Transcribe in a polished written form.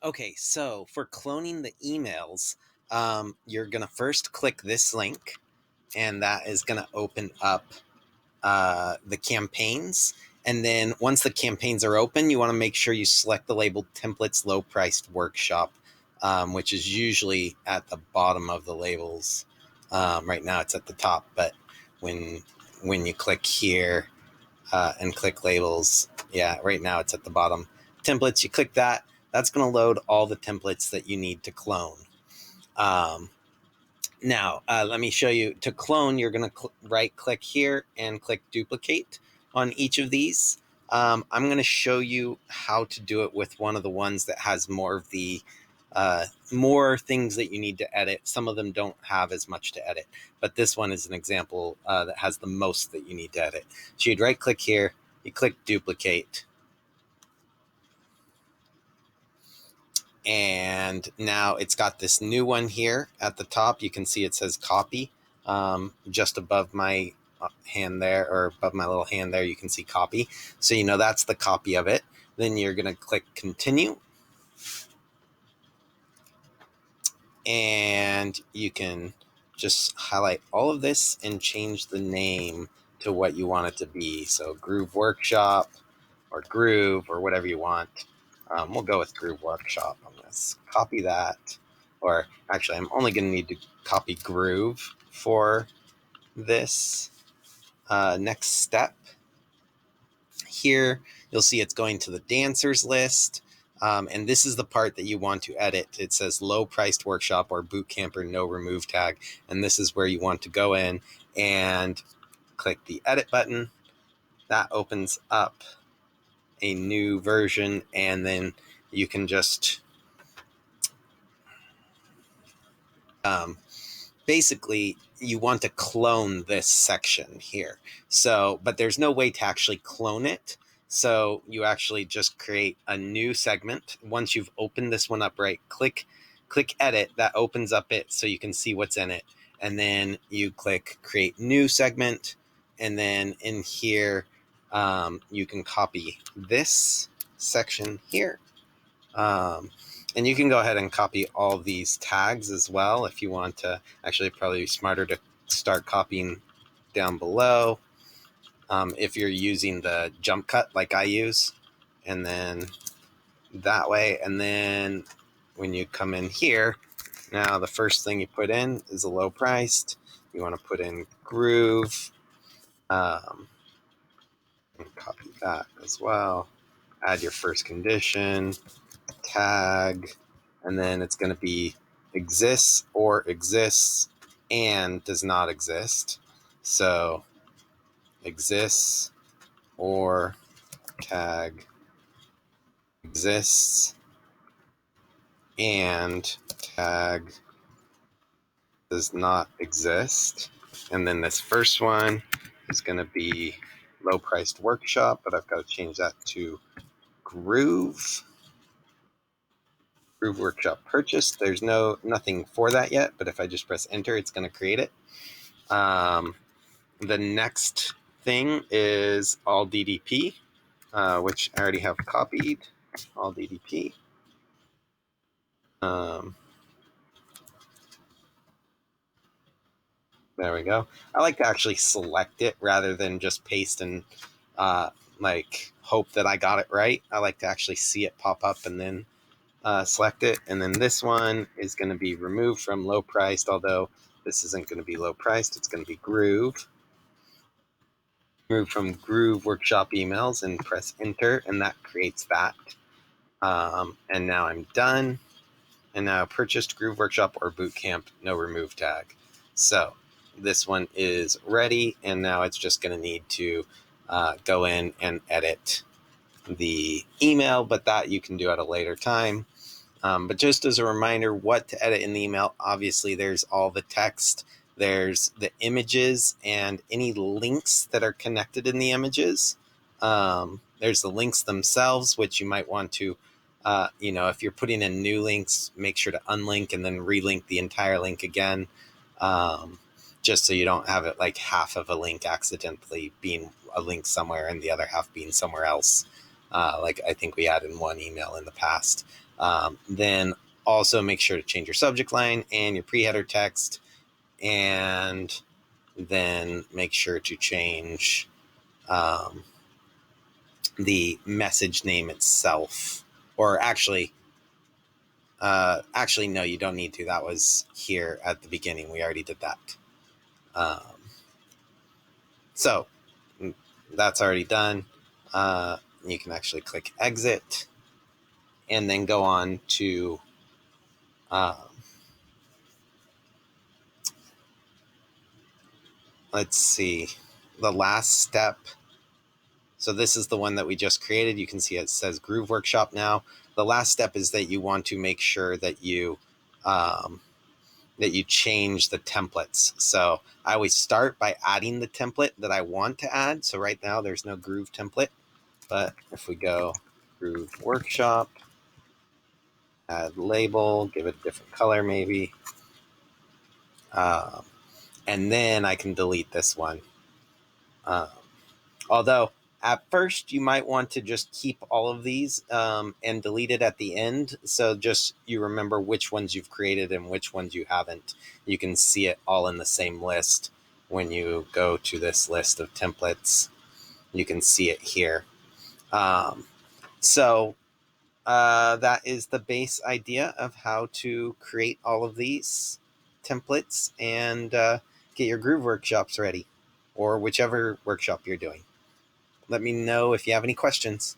Okay, so for cloning the emails, you're going to first click this link, and that is going to open up the campaigns. And then once the campaigns are open, you want to make sure you select the label Templates Low Priced Workshop, which is usually at the bottom of the labels. Right now it's at the top, but when you click here and click labels, yeah, right now it's at the bottom. Templates, you click that. That's going to load all the templates that you need to clone. Now, let me show you. To clone, you're going to right-click here and click Duplicate on each of these. I'm going to show you how to do it with one of the ones that has more of the more things that you need to edit. Some of them don't have as much to edit, but this one is an example that has the most that you need to edit. So you'd right-click here, you click Duplicate, and now it's got this new one here at the top. You can see it says copy just above my hand there, or above my little hand there, you can see copy. So you know that's the copy of it. Then you're going to click continue, and you can just highlight all of this and change the name to what you want it to be. So Groove Workshop or Groove or whatever you want. We'll go with Groove Workshop. I'm going to copy that. Or actually, I'm only going to need to copy Groove for this next step. Here, you'll see it's going to the dancers list. And this is the part that you want to edit. It says low priced workshop or boot camper, no remove tag. And this is where you want to go in and click the edit button. That opens up a new version, and then you can just basically you want to clone this section here. So, but there's no way to actually clone it. So you actually just create a new segment. Once you've opened this one up, right, click edit. That opens up it so you can see what's in it. And then you click create new segment. And then in here, you can copy this section here. And you can go ahead and copy all these tags as well if you want to. Actually, probably be smarter to start copying down below if you're using the jump cut like I use. And then that way. And then when you come in here, now the first thing you put in is a low priced. You want to put in Groove. And copy that as well. Add your first condition. Tag, and then it's going to be exists or exists and does not exist. So exists or tag exists and tag does not exist. And then this first one is going to be low priced workshop, but I've got to change that to Groove. Groove Workshop purchased. There's nothing for that yet, but if I just press enter, it's going to create it. The next thing is all DDP, which I already have copied. All DDP. There we go. I like to actually select it rather than just paste and like hope that I got it right. I like to actually see it pop up and then select it. And then this one is going to be removed from low priced, although this isn't going to be low priced. It's going to be Groove. Remove from Groove Workshop emails and press enter, and that creates that. And now I'm done. And now purchased Groove Workshop or Bootcamp, no remove tag. So this one is ready, and now it's just going to need to go in and edit the email, but that you can do at a later time. But just as a reminder, what to edit in the email, obviously there's all the text, there's the images and any links that are connected in the images. There's the links themselves, which you might want to, if you're putting in new links, make sure to unlink and then relink the entire link again, just so you don't have it like half of a link accidentally being a link somewhere and the other half being somewhere else. Like I think we had in one email in the past. Then also make sure to change your subject line and your pre-header text, and then make sure to change the message name itself. Or actually, no, you don't need to. That was here at the beginning. We already did that. So that's already done. You can actually click exit and then go on to let's see, the last step. So this is the one that we just created. You can see it says Groove Workshop now. The last step is that you want to make sure that you change the templates. So I always start by adding the template that I want to add. So right now there's no Groove template, but if we go Groove Workshop, add label, give it a different color maybe, and then I can delete this one. Although at first you might want to just keep all of these and delete it at the end. So just you remember which ones you've created and which ones you haven't. You can see it all in the same list. When you go to this list of templates, you can see it here. So that is the base idea of how to create all of these templates and get your Groove workshops ready, or whichever workshop you're doing. Let me know if you have any questions.